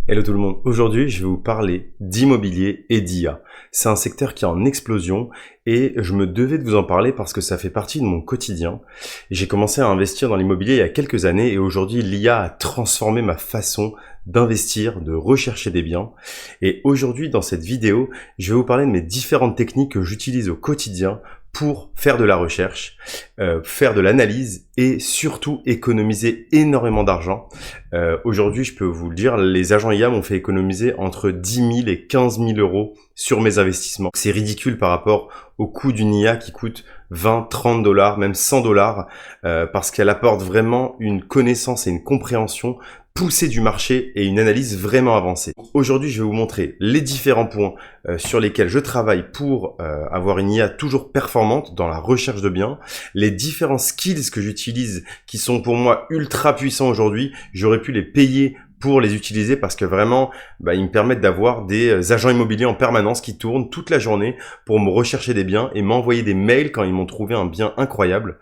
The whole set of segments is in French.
Hello tout le monde, aujourd'hui je vais vous parler d'immobilier et d'IA. C'est un secteur qui est en explosion et je me devais de vous en parler parce que ça fait partie de mon quotidien. J'ai commencé à investir dans l'immobilier il y a quelques années et aujourd'hui l'IA a transformé ma façon d'investir, de rechercher des biens. Et aujourd'hui dans cette vidéo, je vais vous parler de mes différentes techniques que j'utilise au quotidien pour faire de la recherche, faire de l'analyse et surtout économiser énormément d'argent. Aujourd'hui, je peux vous le dire, les agents IA m'ont fait économiser entre 10 000 et 15 000 euros sur mes investissements. C'est ridicule par rapport au coût d'une IA qui coûte 20, 30 dollars, même 100 dollars, parce qu'elle apporte vraiment une connaissance et une compréhension poussée du marché et une analyse vraiment avancée. Aujourd'hui, je vais vous montrer les différents points sur lesquels je travaille pour avoir une IA toujours performante dans la recherche de biens, les différents skills que j'utilise qui sont pour moi ultra puissants aujourd'hui. J'aurais pu les payer pour les utiliser parce que vraiment, ils me permettent d'avoir des agents immobiliers en permanence qui tournent toute la journée pour me rechercher des biens et m'envoyer des mails quand ils m'ont trouvé un bien incroyable.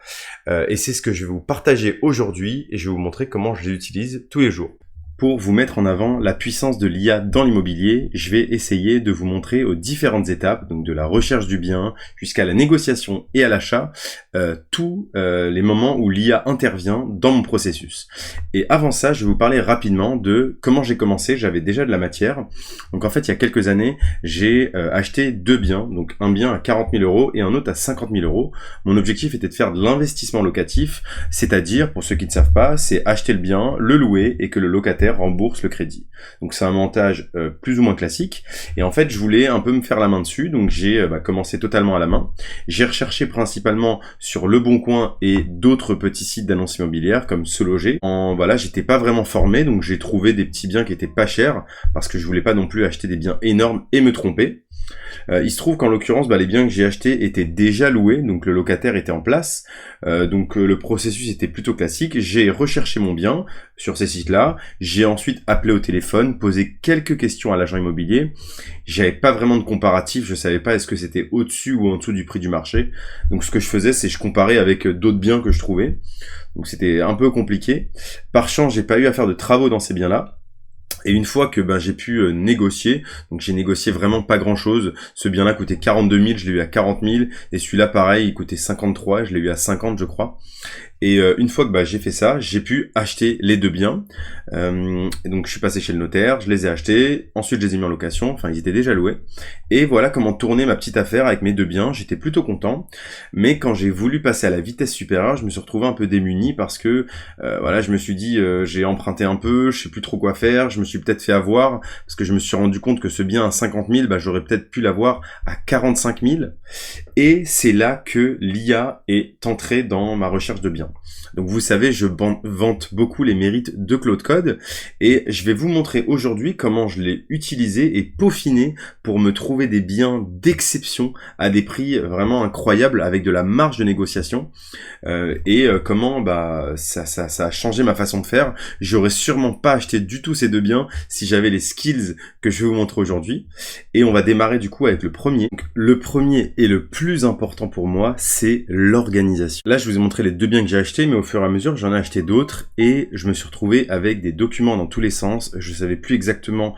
Et c'est ce que je vais vous partager aujourd'hui et je vais vous montrer comment je les utilise tous les jours. Pour vous mettre en avant la puissance de l'IA dans l'immobilier, je vais essayer de vous montrer aux différentes étapes, donc de la recherche du bien jusqu'à la négociation et à l'achat, tous les moments où l'IA intervient dans mon processus. Et avant ça, je vais vous parler rapidement de comment j'ai commencé. J'avais déjà de la matière. Donc en fait, il y a quelques années, j'ai acheté deux biens, donc un bien à 40 000 euros et un autre à 50 000 euros. Mon objectif était de faire de l'investissement locatif, c'est-à-dire, pour ceux qui ne savent pas, c'est acheter le bien, le louer et que le locataire rembourse le crédit. Donc c'est un montage plus ou moins classique et en fait je voulais un peu me faire la main dessus, donc j'ai commencé totalement à la main. J'ai recherché principalement sur Le Bon Coin et d'autres petits sites d'annonces immobilières comme Se Loger. J'étais pas vraiment formé, donc j'ai trouvé des petits biens qui étaient pas chers parce que je voulais pas non plus acheter des biens énormes et me tromper. Il se trouve qu'en l'occurrence, les biens que j'ai achetés étaient déjà loués, donc le locataire était en place, donc le processus était plutôt classique. J'ai recherché mon bien sur ces sites-là, j'ai ensuite appelé au téléphone, posé quelques questions à l'agent immobilier. J'avais pas vraiment de comparatif, je savais pas est-ce que c'était au-dessus ou en dessous du prix du marché. Donc ce que je faisais, c'est je comparais avec d'autres biens que je trouvais. Donc c'était un peu compliqué. Par chance, j'ai pas eu à faire de travaux dans ces biens-là. Et une fois que j'ai pu négocier, donc j'ai négocié vraiment pas grand chose. Ce bien-là coûtait 42 000, je l'ai eu à 40 000. Et celui-là pareil, il coûtait 53, je l'ai eu à 50 je crois. Et une fois que j'ai fait ça, j'ai pu acheter les deux biens. Et donc je suis passé chez le notaire, je les ai achetés, ensuite je les ai mis en location, enfin ils étaient déjà loués. Et voilà comment tourner ma petite affaire avec mes deux biens, j'étais plutôt content. Mais quand j'ai voulu passer à la vitesse supérieure, je me suis retrouvé un peu démuni parce que je me suis dit j'ai emprunté un peu, je sais plus trop quoi faire, je me suis peut-être fait avoir parce que je me suis rendu compte que ce bien à 50 000, j'aurais peut-être pu l'avoir à 45 000. Et c'est là que l'IA est entrée dans ma recherche de biens. Donc vous savez, je vante beaucoup les mérites de Claude Code et je vais vous montrer aujourd'hui comment je l'ai utilisé et peaufiné pour me trouver des biens d'exception à des prix vraiment incroyables avec de la marge de négociation comment ça a changé ma façon de faire. J'aurais sûrement pas acheté du tout ces deux biens si j'avais les skills que je vais vous montrer aujourd'hui. Et on va démarrer du coup avec le premier. Donc, le premier et le plus important pour moi, c'est l'organisation. Là, je vous ai montré les deux biens que j'ai achetés, mais au fur et à mesure, j'en ai acheté d'autres et je me suis retrouvé avec des documents dans tous les sens. Je savais plus exactement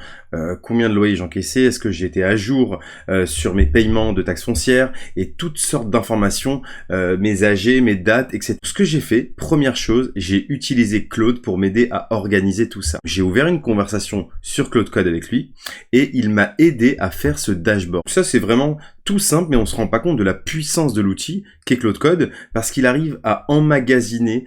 combien de loyers j'encaissais, est-ce que j'étais à jour sur mes paiements de taxes foncières et toutes sortes d'informations, mes AG, mes dates, etc. Ce que j'ai fait, première chose, j'ai utilisé Claude pour m'aider à organiser tout ça. J'ai ouvert une conversation sur Claude Code avec lui et il m'a aidé à faire ce dashboard. Ça, c'est vraiment tout simple, mais on se rend pas compte de la puissance de l'outil qu'est Claude Code parce qu'il arrive à emmagasiner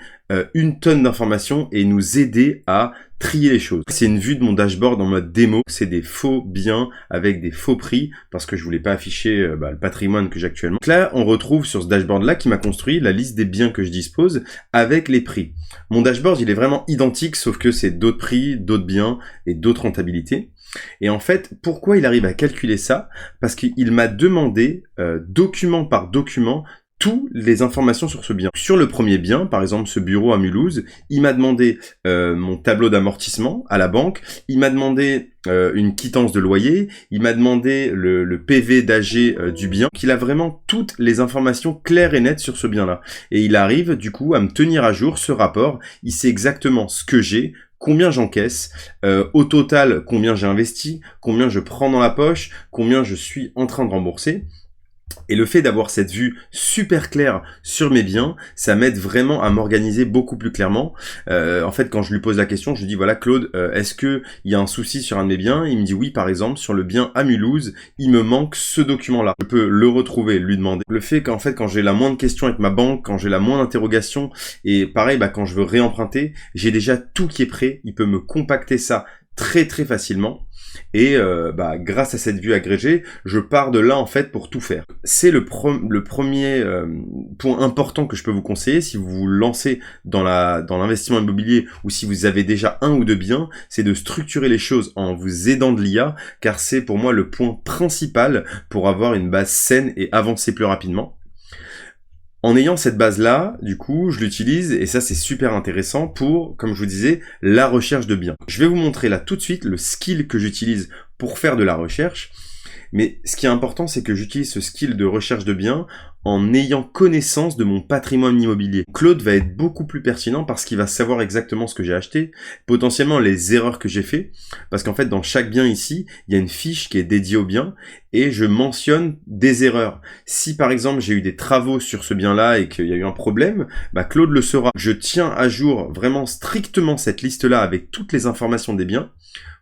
une tonne d'informations et nous aider à trier les choses. C'est une vue de mon dashboard en mode démo. C'est des faux biens avec des faux prix parce que je voulais pas afficher le patrimoine que j'ai actuellement. Donc là, on retrouve sur ce dashboard-là qui m'a construit la liste des biens que je dispose avec les prix. Mon dashboard, il est vraiment identique sauf que c'est d'autres prix, d'autres biens et d'autres rentabilités. Et en fait, pourquoi il arrive à calculer ça? Parce qu'il m'a demandé, document par document, toutes les informations sur ce bien. Sur le premier bien, par exemple ce bureau à Mulhouse, il m'a demandé mon tableau d'amortissement à la banque, il m'a demandé une quittance de loyer, il m'a demandé le PV d'AG du bien, qu'il a vraiment toutes les informations claires et nettes sur ce bien-là. Et il arrive du coup à me tenir à jour ce rapport, il sait exactement ce que j'ai, combien j'encaisse, au total combien j'ai investi, combien je prends dans la poche, combien je suis en train de rembourser. Et le fait d'avoir cette vue super claire sur mes biens, ça m'aide vraiment à m'organiser beaucoup plus clairement. En fait, quand je lui pose la question, je lui dis voilà Claude, est-ce que il y a un souci sur un de mes biens? Il me dit oui, par exemple sur le bien à Mulhouse, il me manque ce document-là. Je peux le retrouver, lui demander. Le fait qu'en fait, quand j'ai la moindre question avec ma banque, quand j'ai la moindre interrogation, et pareil, quand je veux réemprunter, j'ai déjà tout qui est prêt. Il peut me compacter ça très très facilement. Et grâce à cette vue agrégée, je pars de là en fait pour tout faire. C'est le premier point important que je peux vous conseiller si vous vous lancez dans l'investissement immobilier ou si vous avez déjà un ou deux biens, c'est de structurer les choses en vous aidant de l'IA, car c'est pour moi le point principal pour avoir une base saine et avancer plus rapidement. En ayant cette base-là, du coup, je l'utilise, et ça c'est super intéressant pour, comme je vous disais, la recherche de biens. Je vais vous montrer là tout de suite le skill que j'utilise pour faire de la recherche, mais ce qui est important, c'est que j'utilise ce skill de recherche de biens en ayant connaissance de mon patrimoine immobilier. Claude va être beaucoup plus pertinent parce qu'il va savoir exactement ce que j'ai acheté, potentiellement les erreurs que j'ai fait, parce qu'en fait dans chaque bien ici, il y a une fiche qui est dédiée au bien et je mentionne des erreurs. Si par exemple j'ai eu des travaux sur ce bien-là et qu'il y a eu un problème, Claude le saura. Je tiens à jour vraiment strictement cette liste-là avec toutes les informations des biens,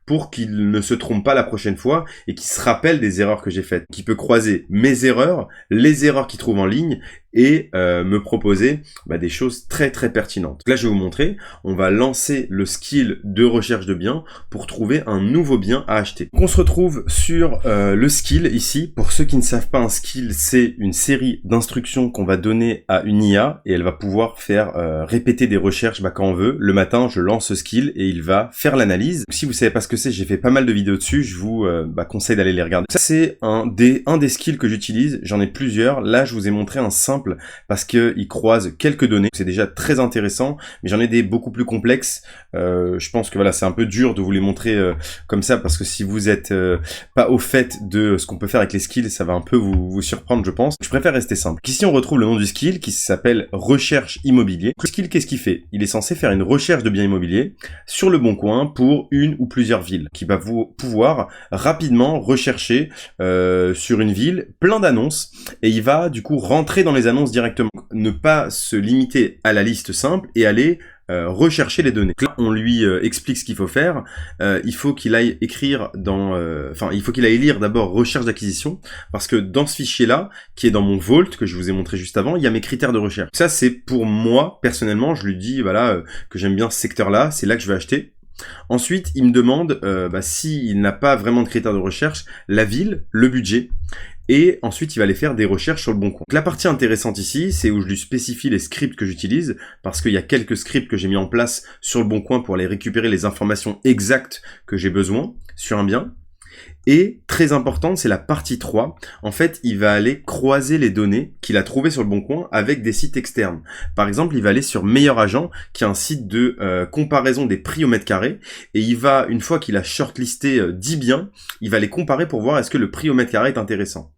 pour qu'il ne se trompe pas la prochaine fois et qu'il se rappelle des erreurs que j'ai faites. Qu'il peut croiser mes erreurs, les erreurs qu'il trouve en ligne et me proposer des choses très très pertinentes. Là, je vais vous montrer, on va lancer le skill de recherche de biens pour trouver un nouveau bien à acheter. Donc, on se retrouve sur le skill ici. Pour ceux qui ne savent pas, un skill, c'est une série d'instructions qu'on va donner à une IA et elle va pouvoir faire répéter des recherches quand on veut. Le matin, je lance ce skill et il va faire l'analyse. Si vous savez pas ce que c'est, j'ai fait pas mal de vidéos dessus, je vous conseille d'aller les regarder. Ça, c'est un des skills que j'utilise, j'en ai plusieurs. Là, je vous ai montré un simple parce qu'il croise quelques données. C'est déjà très intéressant, mais j'en ai des beaucoup plus complexes. Je pense que voilà, c'est un peu dur de vous les montrer comme ça, parce que si vous êtes pas au fait de ce qu'on peut faire avec les skills, ça va un peu vous surprendre, je pense. Je préfère rester simple. Ici, on retrouve le nom du skill qui s'appelle recherche immobilier. Le skill, qu'est-ce qu'il fait? Il est censé faire une recherche de biens immobiliers sur le bon coin pour une ou plusieurs villes, qui va vous pouvoir rapidement rechercher sur une ville plein d'annonces, et il va du coup rentrer dans les annonces directement. Ne pas se limiter à la liste simple et aller rechercher les données. Là, on lui explique ce qu'il faut faire. Il faut qu'il aille écrire il faut qu'il aille lire d'abord recherche d'acquisition, parce que dans ce fichier-là, qui est dans mon Vault, que je vous ai montré juste avant, il y a mes critères de recherche. Ça, c'est pour moi, personnellement, je lui dis, que j'aime bien ce secteur-là, c'est là que je vais acheter. Ensuite, il me demande, s'il n'a pas vraiment de critères de recherche, la ville, le budget. Et ensuite, il va aller faire des recherches sur le bon coin. Donc, la partie intéressante ici, c'est où je lui spécifie les scripts que j'utilise, parce qu'il y a quelques scripts que j'ai mis en place sur le bon coin pour aller récupérer les informations exactes que j'ai besoin sur un bien. Et très importante, c'est la partie 3. En fait, il va aller croiser les données qu'il a trouvées sur le bon coin avec des sites externes. Par exemple, il va aller sur Meilleur Agent, qui est un site de comparaison des prix au mètre carré. Et il va, une fois qu'il a shortlisté 10 biens, il va les comparer pour voir est-ce que le prix au mètre carré est intéressant.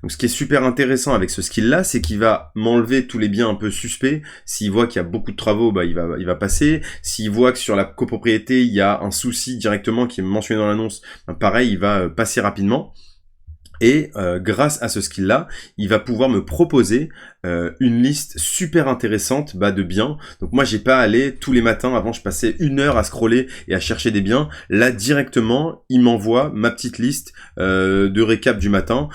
Donc ce qui est super intéressant avec ce skill-là, c'est qu'il va m'enlever tous les biens un peu suspects. S'il voit qu'il y a beaucoup de travaux, il va passer. S'il voit que sur la copropriété, il y a un souci directement qui est mentionné dans l'annonce, pareil, il va passer rapidement. Et grâce à ce skill-là, il va pouvoir me proposer une liste super intéressante de biens. Donc moi, j'ai pas à aller tous les matins. Avant, je passais 1 heure à scroller et à chercher des biens. Là, directement, il m'envoie ma petite liste de récap du matin,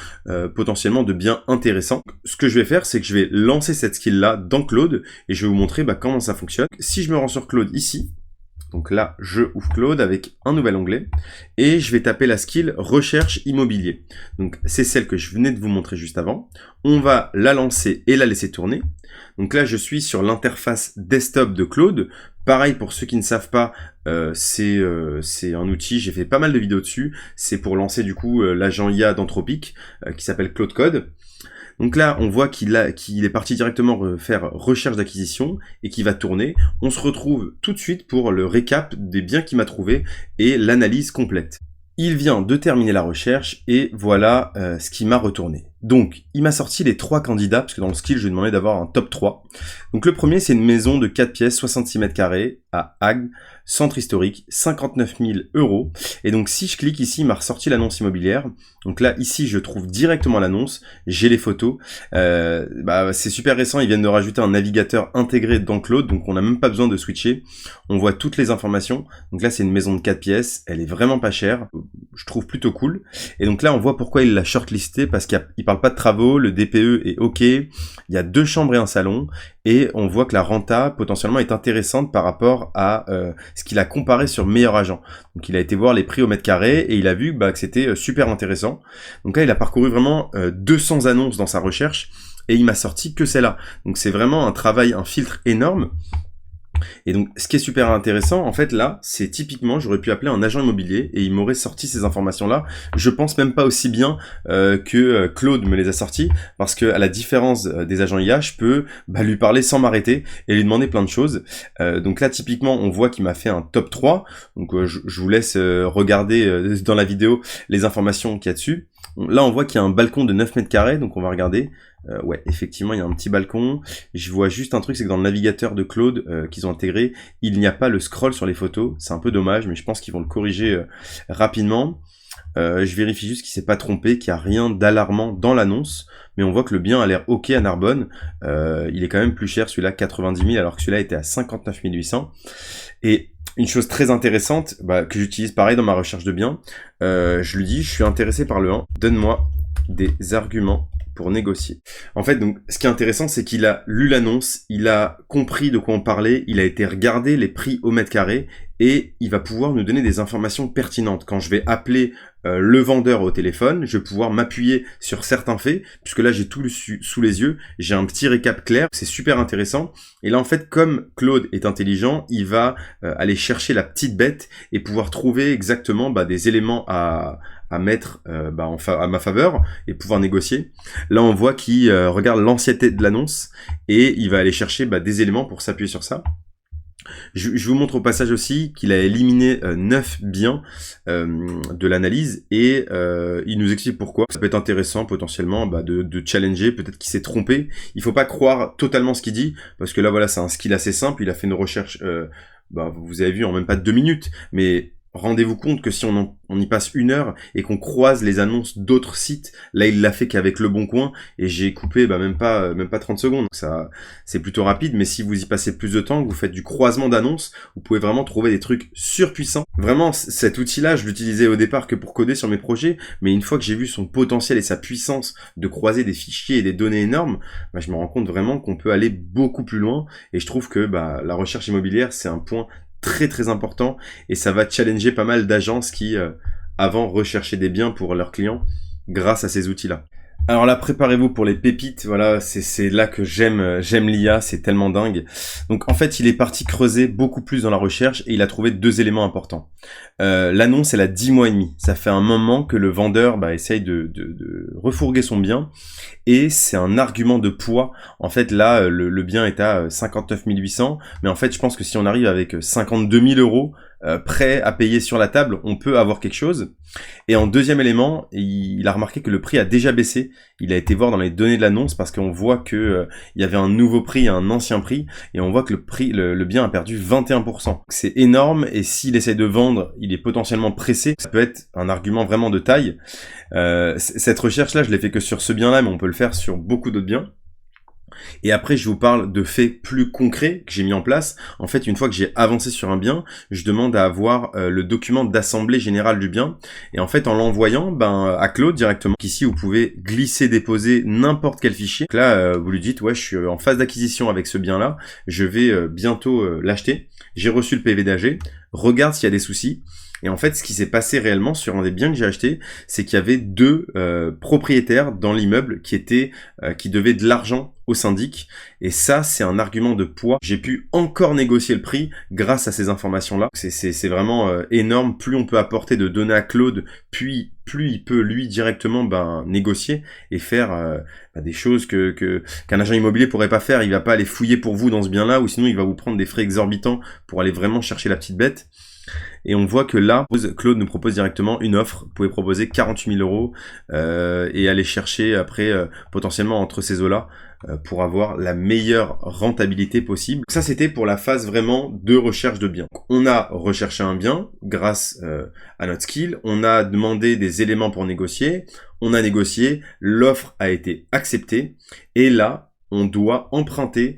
potentiellement de biens intéressants. Ce que je vais faire, c'est que je vais lancer cette skill-là dans Claude et je vais vous montrer comment ça fonctionne. Si je me rends sur Claude ici, donc là, je ouvre Claude avec un nouvel onglet et je vais taper la skill recherche immobilier. Donc c'est celle que je venais de vous montrer juste avant. On va la lancer et la laisser tourner. Donc là, je suis sur l'interface desktop de Claude. Pareil, pour ceux qui ne savent pas, c'est un outil, j'ai fait pas mal de vidéos dessus. C'est pour lancer du coup l'agent IA d'Anthropic qui s'appelle Claude Code. Donc là, on voit qu'il est parti directement faire recherche d'acquisition et qu'il va tourner. On se retrouve tout de suite pour le récap des biens qu'il m'a trouvé et l'analyse complète. Il vient de terminer la recherche et voilà ce qu'il m'a retourné. Donc, il m'a sorti les 3 candidats, parce que dans le skill, je lui ai demandé d'avoir un top 3. Donc le premier, c'est une maison de 4 pièces, 66 mètres carrés, à Agde, centre historique, 59 000 euros. Et donc si je clique ici, il m'a ressorti l'annonce immobilière. Donc là, ici, je trouve directement l'annonce, j'ai les photos. C'est super récent, ils viennent de rajouter un navigateur intégré dans Claude, donc on n'a même pas besoin de switcher. On voit toutes les informations. Donc là, c'est une maison de 4 pièces, elle est vraiment pas chère, je trouve plutôt cool. Et donc là, on voit pourquoi il l'a shortlisté, parce qu'il parle pas de travaux, le DPE est OK, il y a 2 chambres et un salon, et on voit que la renta potentiellement est intéressante par rapport à ce qu'il a comparé sur Meilleur Agent. Donc il a été voir les prix au mètre carré et il a vu que c'était super intéressant. Donc là il a parcouru vraiment 200 annonces dans sa recherche et il m'a sorti que celle-là. Donc c'est vraiment un travail, un filtre énorme. Et donc, ce qui est super intéressant, en fait, là, c'est typiquement, j'aurais pu appeler un agent immobilier et il m'aurait sorti ces informations-là. Je pense même pas aussi bien que Claude me les a sortis, parce que à la différence des agents IA, je peux lui parler sans m'arrêter et lui demander plein de choses. Donc là, typiquement, on voit qu'il m'a fait un top 3. Donc, je vous laisse regarder dans la vidéo les informations qu'il y a dessus. Là, on voit qu'il y a un balcon de 9 mètres carrés, donc on va regarder. Ouais, effectivement, il y a un petit balcon. Je vois juste un truc, c'est que dans le navigateur de Claude qu'ils ont intégré, il n'y a pas le scroll sur les photos. C'est un peu dommage, mais je pense qu'ils vont le corriger rapidement. Je vérifie juste qu'il s'est pas trompé, qu'il n'y a rien d'alarmant dans l'annonce. Mais on voit que le bien a l'air OK à Narbonne. Il est quand même plus cher, celui-là, 90 000, alors que celui-là était à 59 800. Et une chose très intéressante, que j'utilise pareil dans ma recherche de biens, je lui dis, je suis intéressé par le 1, donne-moi des arguments pour négocier. En fait, donc, ce qui est intéressant, c'est qu'il a lu l'annonce, il a compris de quoi on parlait, il a été regarder les prix au mètre carré et il va pouvoir nous donner des informations pertinentes. Quand je vais appeler le vendeur au téléphone, je vais pouvoir m'appuyer sur certains faits, puisque là j'ai tout sous les yeux, j'ai un petit récap clair, c'est super intéressant. Et là en fait, comme Claude est intelligent, il va aller chercher la petite bête et pouvoir trouver exactement des éléments à mettre à ma faveur et pouvoir négocier. Là on voit qu'il regarde l'ancienneté de l'annonce et il va aller chercher des éléments pour s'appuyer sur ça. Je vous montre au passage aussi qu'il a éliminé 9 biens de l'analyse et il nous explique pourquoi. Ça peut être intéressant potentiellement de challenger, peut-être qu'il s'est trompé. Il faut pas croire totalement ce qu'il dit, parce que là voilà, c'est un skill assez simple, il a fait une recherche, vous avez vu, en même pas 2 minutes, mais rendez-vous compte que si on y passe 1 heure et qu'on croise les annonces d'autres sites, là il l'a fait qu'avec Le Bon Coin et j'ai coupé même pas 30 secondes. Ça, c'est plutôt rapide, mais si vous y passez plus de temps, que vous faites du croisement d'annonces, vous pouvez vraiment trouver des trucs surpuissants. Vraiment, cet outil-là, je l'utilisais au départ que pour coder sur mes projets, mais une fois que j'ai vu son potentiel et sa puissance de croiser des fichiers et des données énormes, je me rends compte vraiment qu'on peut aller beaucoup plus loin et je trouve que la recherche immobilière, c'est un point très très important et ça va challenger pas mal d'agences qui avant recherchaient des biens pour leurs clients grâce à ces outils-là. Alors là, préparez-vous pour les pépites, voilà, c'est là que j'aime l'IA, c'est tellement dingue. Donc en fait, il est parti creuser beaucoup plus dans la recherche et il a trouvé 2 éléments importants. L'annonce, elle a 10 mois et demi. Ça fait un moment que le vendeur essaye de refourguer son bien et c'est un argument de poids. En fait, là, le bien est à 59 800, mais en fait, je pense que si on arrive avec 52 000 euros prêts à payer sur la table, on peut avoir quelque chose. Et en deuxième élément, il a remarqué que le prix a déjà baissé. Il a été voir dans les données de l'annonce parce qu'on voit que il y avait un nouveau prix et un ancien prix, et on voit que le bien a perdu 21%. C'est énorme, et s'il essaie de vendre, il est potentiellement pressé. Ça peut être un argument vraiment de taille. Cette recherche-là, je l'ai fait que sur ce bien-là, mais on peut le faire sur beaucoup d'autres biens. Et après, je vous parle de faits plus concrets que j'ai mis en place. En fait, une fois que j'ai avancé sur un bien, je demande à avoir le document d'assemblée générale du bien. Et en fait, en l'envoyant à Claude directement, ici, vous pouvez glisser, déposer n'importe quel fichier. Donc là, vous lui dites, ouais, je suis en phase d'acquisition avec ce bien-là. Je vais bientôt l'acheter. J'ai reçu le PV d'AG. Regarde s'il y a des soucis. Et en fait, ce qui s'est passé réellement sur un des biens que j'ai acheté, c'est qu'il y avait 2 propriétaires dans l'immeuble qui devaient de l'argent au syndic. Et ça, c'est un argument de poids. J'ai pu encore négocier le prix grâce à ces informations-là. C'est vraiment énorme. Plus on peut apporter de données à Claude, plus il peut lui directement négocier et faire des choses qu'un agent immobilier pourrait pas faire. Il va pas aller fouiller pour vous dans ce bien-là, ou sinon il va vous prendre des frais exorbitants pour aller vraiment chercher la petite bête. Et on voit que là, Claude nous propose directement une offre. Vous pouvez proposer 48 000 euros et aller chercher après potentiellement entre ces eaux-là pour avoir la meilleure rentabilité possible. Ça, c'était pour la phase vraiment de recherche de biens. On a recherché un bien grâce à notre skill. On a demandé des éléments pour négocier. On a négocié. L'offre a été acceptée. Et là, on doit emprunter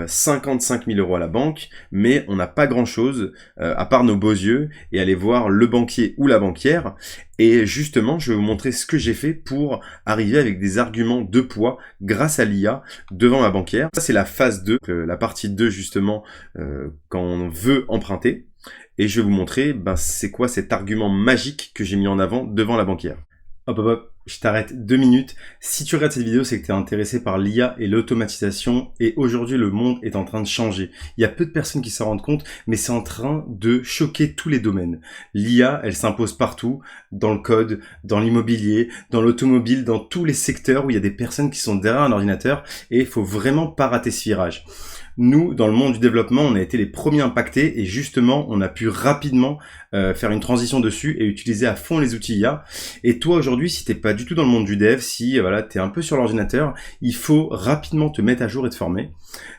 55 000 euros à la banque, mais on n'a pas grand chose à part nos beaux yeux et aller voir le banquier ou la banquière. Et justement, je vais vous montrer ce que j'ai fait pour arriver avec des arguments de poids grâce à l'IA devant ma banquière. Ça, c'est la phase 2, la partie 2 justement, quand on veut emprunter. Et je vais vous montrer c'est quoi cet argument magique que j'ai mis en avant devant la banquière. Hop hop hop, je t'arrête 2 minutes. Si tu regardes cette vidéo, c'est que tu es intéressé par l'IA et l'automatisation. Et aujourd'hui, le monde est en train de changer. Il y a peu de personnes qui s'en rendent compte, mais c'est en train de choquer tous les domaines. L'IA, elle s'impose partout, dans le code, dans l'immobilier, dans l'automobile, dans tous les secteurs où il y a des personnes qui sont derrière un ordinateur. Et il faut vraiment pas rater ce virage. Nous, dans le monde du développement, on a été les premiers impactés et justement, on a pu rapidement faire une transition dessus et utiliser à fond les outils IA. Et toi, aujourd'hui, si t'es pas du tout dans le monde du dev, si voilà, t'es un peu sur l'ordinateur, il faut rapidement te mettre à jour et te former.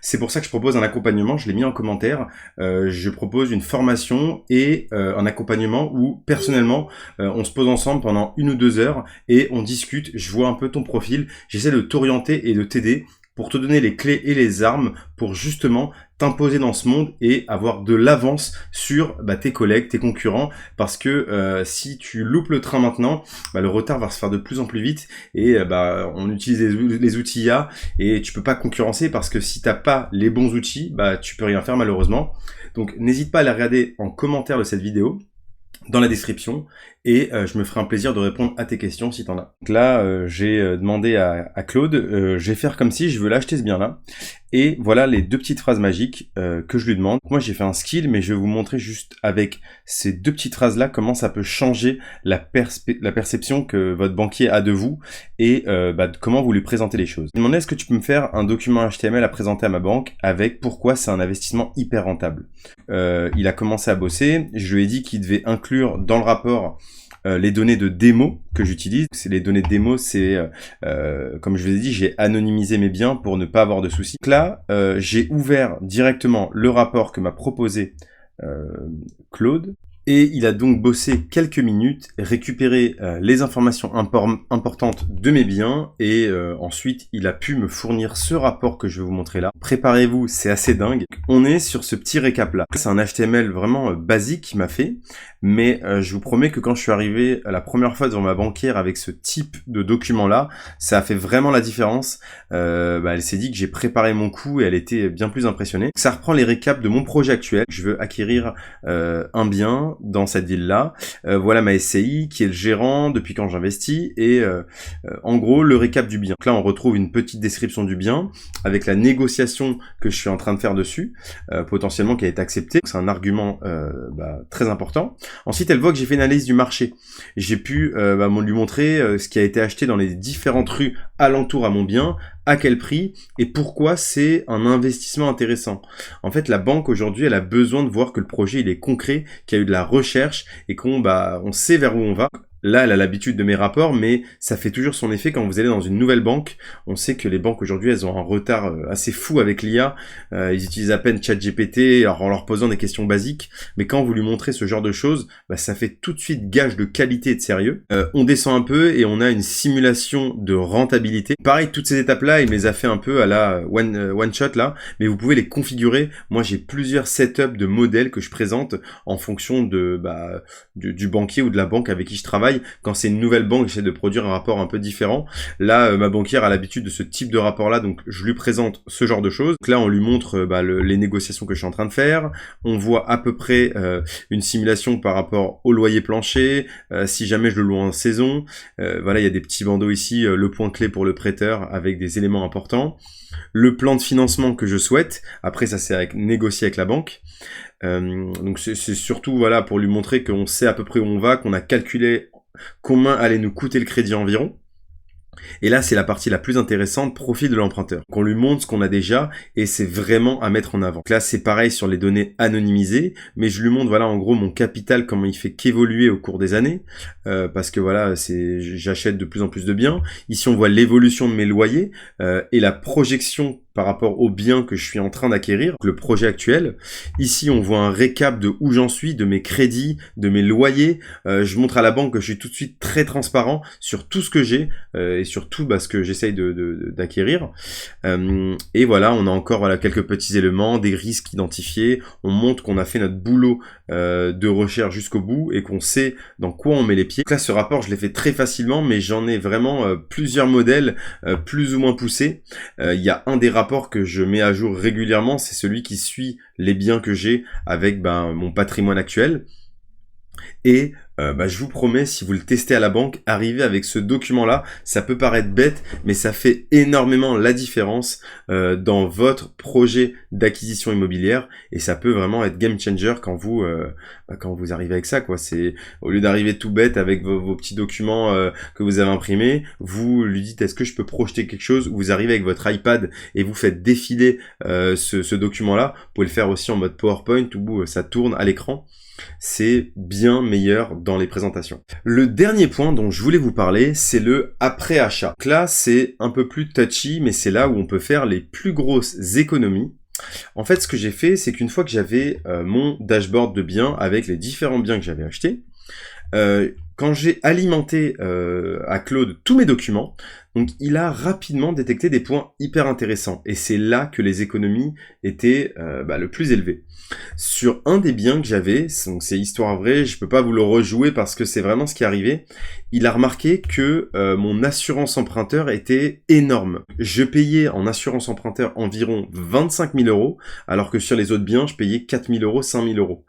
C'est pour ça que je propose un accompagnement, je l'ai mis en commentaire. Je propose une formation et un accompagnement où, personnellement, on se pose ensemble pendant 1 ou 2 heures et on discute, je vois un peu ton profil, j'essaie de t'orienter et de t'aider pour te donner les clés et les armes pour justement t'imposer dans ce monde et avoir de l'avance sur tes collègues, tes concurrents, parce que si tu loupes le train maintenant, le retard va se faire de plus en plus vite et on utilise les outils IA et tu peux pas concurrencer parce que si t'as pas les bons outils, tu peux rien faire malheureusement. Donc n'hésite pas à les regarder en commentaire de cette vidéo, dans la description, et je me ferai un plaisir de répondre à tes questions si t'en as. Donc là, j'ai demandé à Claude, je vais faire comme si je veux l'acheter ce bien-là, et voilà les 2 petites phrases magiques que je lui demande. Moi j'ai fait un skill, mais je vais vous montrer juste avec ces 2 petites phrases-là comment ça peut changer la perception que votre banquier a de vous, et comment vous lui présentez les choses. Je lui demandais est-ce que tu peux me faire un document HTML à présenter à ma banque avec pourquoi c'est un investissement hyper rentable. Il a commencé à bosser, je lui ai dit qu'il devait inclure dans le rapport les données de démo que j'utilise. Les données de démo, c'est, comme je vous ai dit, j'ai anonymisé mes biens pour ne pas avoir de soucis. Donc là, j'ai ouvert directement le rapport que m'a proposé Claude. Et il a donc bossé quelques minutes, récupéré les informations importantes de mes biens et ensuite il a pu me fournir ce rapport que je vais vous montrer là. Préparez-vous, c'est assez dingue. On est sur ce petit récap là. C'est un HTML vraiment basique qu'il m'a fait, mais je vous promets que quand je suis arrivé la première fois devant ma banquière avec ce type de document là, ça a fait vraiment la différence. Elle s'est dit que j'ai préparé mon coup et elle était bien plus impressionnée. Ça reprend les récaps de mon projet actuel. Je veux acquérir un bien dans cette ville-là. Voilà ma SCI, qui est le gérant, depuis quand j'investis, et en gros, le récap du bien. Donc là, on retrouve une petite description du bien, avec la négociation que je suis en train de faire dessus, potentiellement qui a été acceptée. C'est un argument très important. Ensuite, elle voit que j'ai fait une analyse du marché. J'ai pu lui montrer ce qui a été acheté dans les différentes rues alentour à mon bien, à quel prix et pourquoi c'est un investissement intéressant. En fait, la banque aujourd'hui, elle a besoin de voir que le projet il est concret, qu'il y a eu de la recherche et on sait vers où on va. Là, elle a l'habitude de mes rapports, mais ça fait toujours son effet quand vous allez dans une nouvelle banque. On sait que les banques aujourd'hui, elles ont un retard assez fou avec l'IA. Ils utilisent à peine ChatGPT en leur posant des questions basiques. Mais quand vous lui montrez ce genre de choses, ça fait tout de suite gage de qualité et de sérieux. On descend un peu et on a une simulation de rentabilité. Pareil, toutes ces étapes-là, il me les a fait un peu à la one shot là, mais vous pouvez les configurer. Moi, j'ai plusieurs setups de modèles que je présente en fonction du banquier ou de la banque avec qui je travaille. Quand c'est une nouvelle banque, j'essaie de produire un rapport un peu différent. Là, ma banquière a l'habitude de ce type de rapport-là, donc je lui présente ce genre de choses. Donc là, on lui montre les négociations que je suis en train de faire. On voit à peu près une simulation par rapport au loyer plancher, si jamais je le loue en saison. Voilà, il y a des petits bandeaux ici, le point clé pour le prêteur avec des éléments importants. Le plan de financement que je souhaite. Après, ça c'est négocier avec la banque. Donc c'est surtout voilà pour lui montrer qu'on sait à peu près où on va, qu'on a calculé combien allait nous coûter le crédit environ. Et là, c'est la partie la plus intéressante, profil de l'emprunteur. Qu'on lui montre ce qu'on a déjà et c'est vraiment à mettre en avant. Donc là, c'est pareil sur les données anonymisées, mais je lui montre, voilà, en gros, mon capital, comment il fait qu'évoluer au cours des années, parce que voilà, j'achète de plus en plus de biens. Ici, on voit l'évolution de mes loyers et la projection par rapport aux biens que je suis en train d'acquérir, le projet actuel. Ici, on voit un récap de où j'en suis, de mes crédits, de mes loyers. Je montre à la banque que je suis tout de suite très transparent sur tout ce que j'ai et sur tout ce que j'essaye d'acquérir. Et voilà, on a encore voilà, quelques petits éléments, des risques identifiés. On montre qu'on a fait notre boulot de recherche jusqu'au bout et qu'on sait dans quoi on met les pieds. Donc là, ce rapport, je l'ai fait très facilement, mais j'en ai vraiment plusieurs modèles plus ou moins poussés. Il y a un des rapports que je mets à jour régulièrement, c'est celui qui suit les biens que j'ai avec mon patrimoine actuel. Et je vous promets, si vous le testez à la banque, arrivez avec ce document-là. Ça peut paraître bête, mais ça fait énormément la différence dans votre projet d'acquisition immobilière. Et ça peut vraiment être game changer quand vous arrivez avec ça, quoi. C'est au lieu d'arriver tout bête avec vos petits documents que vous avez imprimés, vous lui dites est-ce que je peux projeter quelque chose. Vous arrivez avec votre iPad et vous faites défiler ce document-là. Vous pouvez le faire aussi en mode PowerPoint où ça tourne à l'écran. C'est bien meilleur dans les présentations. Le dernier point dont je voulais vous parler, c'est le après-achat. Donc là, c'est un peu plus touchy, mais c'est là où on peut faire les plus grosses économies. En fait, ce que j'ai fait, c'est qu'une fois que j'avais mon dashboard de biens avec les différents biens que j'avais achetés, quand j'ai alimenté à Claude tous mes documents, donc il a rapidement détecté des points hyper intéressants. Et c'est là que les économies étaient le plus élevées. Sur un des biens que j'avais, donc c'est histoire vraie, je peux pas vous le rejouer parce que c'est vraiment ce qui est arrivé, il a remarqué que mon assurance emprunteur était énorme. Je payais en assurance emprunteur environ 25 000 €, alors que sur les autres biens, je payais 4 000 €, 5 000 €.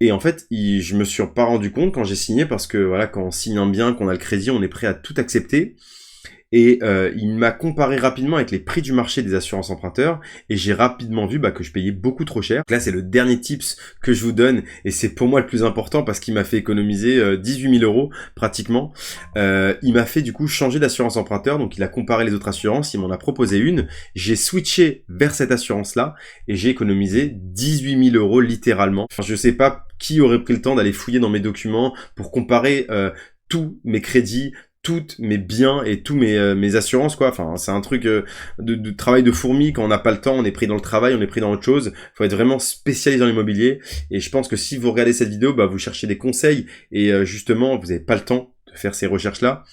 Et en fait, je me suis pas rendu compte quand j'ai signé, parce que voilà, quand on signe un bien, qu'on a le crédit, on est prêt à tout accepter. Et il m'a comparé rapidement avec les prix du marché des assurances emprunteurs et j'ai rapidement vu que je payais beaucoup trop cher. Donc là, c'est le dernier tips que je vous donne et c'est pour moi le plus important parce qu'il m'a fait économiser 18 000 € pratiquement. Il m'a fait du coup changer d'assurance emprunteur, donc il a comparé les autres assurances, il m'en a proposé une. J'ai switché vers cette assurance-là et j'ai économisé 18 000 € littéralement. Enfin, je sais pas qui aurait pris le temps d'aller fouiller dans mes documents pour comparer tous mes crédits, toutes mes biens et tous mes assurances, quoi. Enfin, c'est un truc de travail de fourmi. Quand on n'a pas le temps, on est pris dans le travail, on est pris dans autre chose. Faut être vraiment spécialisé dans l'immobilier. Et je pense que si vous regardez cette vidéo, vous cherchez des conseils et justement, vous n'avez pas le temps de faire ces recherches-là.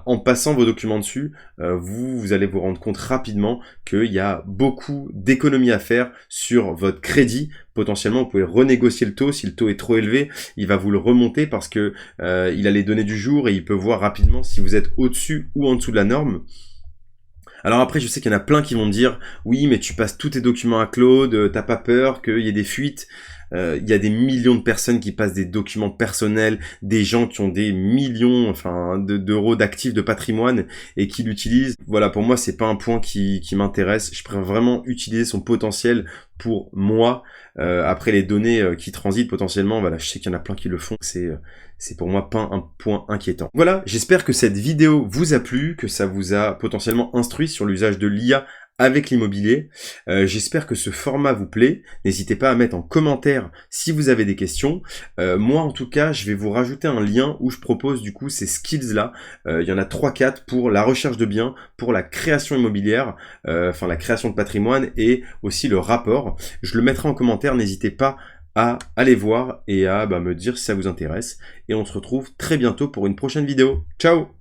En passant vos documents dessus, vous allez vous rendre compte rapidement qu'il y a beaucoup d'économies à faire sur votre crédit. Potentiellement, vous pouvez renégocier le taux. Si le taux est trop élevé, il va vous le remonter parce que il a les données du jour et il peut voir rapidement si vous êtes au-dessus ou en dessous de la norme. Alors après, je sais qu'il y en a plein qui vont me dire « Oui, mais tu passes tous tes documents à Claude, t'as pas peur qu'il y ait des fuites ?» Il y a des millions de personnes qui passent des documents personnels, des gens qui ont des millions d'euros d'actifs de patrimoine et qui l'utilisent. Voilà, pour moi, c'est pas un point qui m'intéresse. Je préfère vraiment utiliser son potentiel pour moi. Après, les données qui transitent potentiellement, voilà, je sais qu'il y en a plein qui le font. C'est pour moi pas un point inquiétant. Voilà, j'espère que cette vidéo vous a plu, que ça vous a potentiellement instruit sur l'usage de l'IA avec l'immobilier. J'espère que ce format vous plaît. N'hésitez pas à mettre en commentaire si vous avez des questions. Moi, en tout cas, je vais vous rajouter un lien où je propose du coup ces skills-là. Il y en a 3-4 pour la recherche de biens, pour la création immobilière, la création de patrimoine et aussi le rapport. Je le mettrai en commentaire. N'hésitez pas à aller voir et à me dire si ça vous intéresse. Et on se retrouve très bientôt pour une prochaine vidéo. Ciao!